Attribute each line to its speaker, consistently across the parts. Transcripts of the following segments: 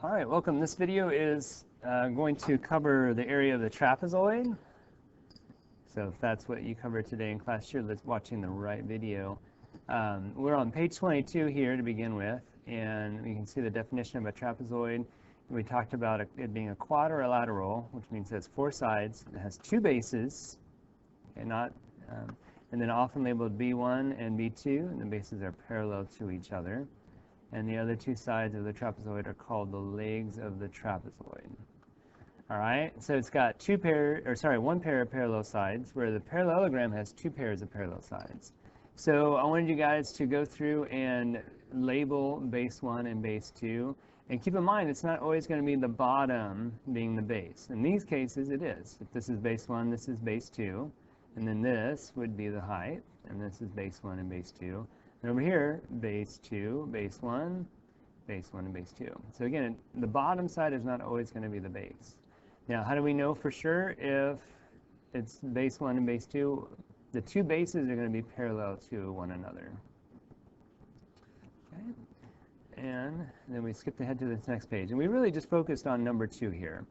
Speaker 1: All right, welcome. This video is going to cover the area of the trapezoid. So if that's what you covered today in class, you're watching the right video. We're on page 22 here to begin with, and you can see the definition of a trapezoid. We talked about it being a quadrilateral, which means it has four sides. It has two bases, and then often labeled B1 and B2, and the bases are parallel to each other. And the other two sides of the trapezoid are called the legs of the trapezoid. All right, so it's got one pair of parallel sides, where the parallelogram has two pairs of parallel sides. So I wanted you guys to go through and label base 1 and base 2. And keep in mind, it's not always going to be the bottom being the base. In these cases, it is. If this is base 1, this is base 2. And then this would be the height, and this is base 1 and base 2. And over here, base 2, base 1, base 1, and base 2. So again, the bottom side is not always going to be the base. Now, how do we know for sure if it's base 1 and base 2? The two bases are going to be parallel to one another. Okay. And then we skipped ahead to this next page. And we really just focused on number 2 here.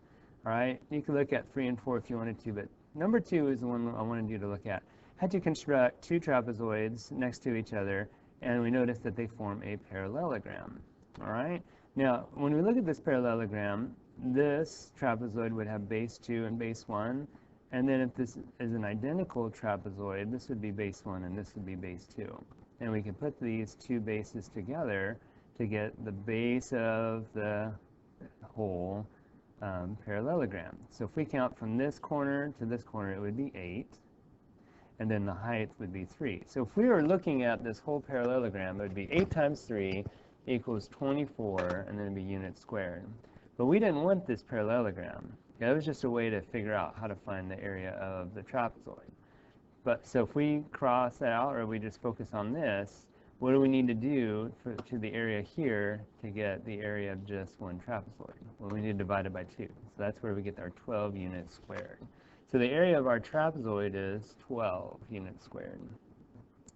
Speaker 1: All right? You could look at 3 and 4 if you wanted to, but number 2 is the one I wanted you to look at. Had to construct two trapezoids next to each other, and we notice that they form a parallelogram. All right? Now, when we look at this parallelogram, this trapezoid would have base 2 and base 1, and then if this is an identical trapezoid, this would be base 1 and this would be base 2. And we can put these two bases together to get the base of the whole parallelogram. So if we count from this corner to this corner, it would be 8. And then the height would be 3. So if we were looking at this whole parallelogram, it would be 8 times 3 equals 24, and then it would be units squared. But we didn't want this parallelogram. That was just a way to figure out how to find the area of the trapezoid. But so if we cross that out, or we just focus on this, what do we need to do to the area here to get the area of just one trapezoid? Well, we need to divide it by 2. So that's where we get our 12 units squared. So the area of our trapezoid is 12 units squared.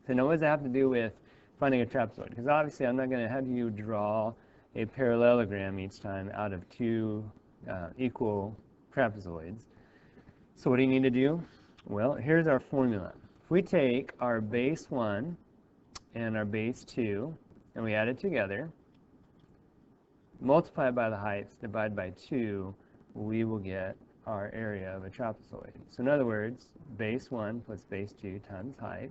Speaker 1: So now what does that have to do with finding a trapezoid? Because obviously I'm not going to have you draw a parallelogram each time out of two equal trapezoids. So what do you need to do? Well, here's our formula. If we take our base 1 and our base 2, and we add it together, multiply it by the heights, divide by 2, we will get our area of a trapezoid. So in other words, base 1 plus base 2 times height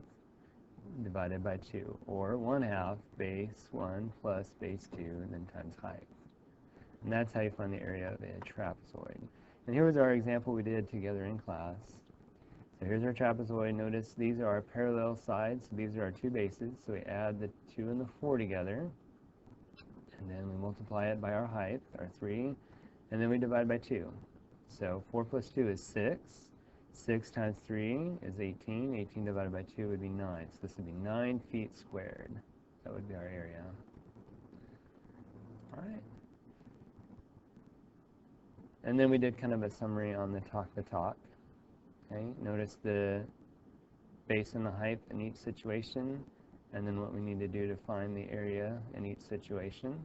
Speaker 1: divided by 2, or 1/2 base 1 plus base 2 and then times height. And that's how you find the area of a trapezoid. And here was our example we did together in class. So here's our trapezoid. Notice these are our parallel sides. So these are our two bases. So we add the 2 and the 4 together, and then we multiply it by our height, our 3, and then we divide by 2. So 4 plus 2 is 6. 6 times 3 is 18. 18 divided by 2 would be 9. So this would be 9 feet squared. That would be our area. All right. And then we did kind of a summary on the talk. Okay. Notice the base and the height in each situation, and then what we need to do to find the area in each situation.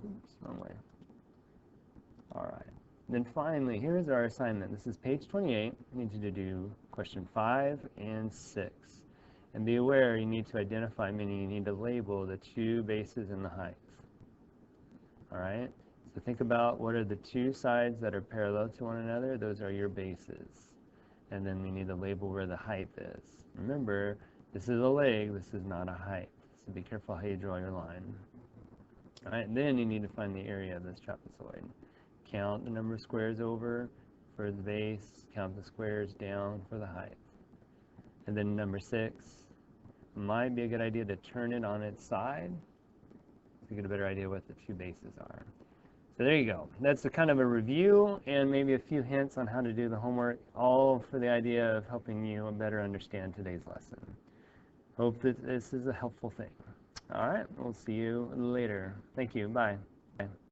Speaker 1: Oops, wrong way. All right. Then finally, here's our assignment. This is page 28. I need you to do question 5 and 6. And be aware, you need to identify, meaning you need to label the two bases and the heights. All right? So think about what are the two sides that are parallel to one another. Those are your bases. And then you need to label where the height is. Remember, this is a leg. This is not a height. So be careful how you draw your line. All right? Then you need to find the area of this trapezoid. Count the number of squares over for the base, count the squares down for the height. And then number 6, might be a good idea to turn it on its side to get a better idea what the two bases are. So there you go. That's a kind of a review and maybe a few hints on how to do the homework, all for the idea of helping you better understand today's lesson. Hope that this is a helpful thing. All right, we'll see you later. Thank you. Bye.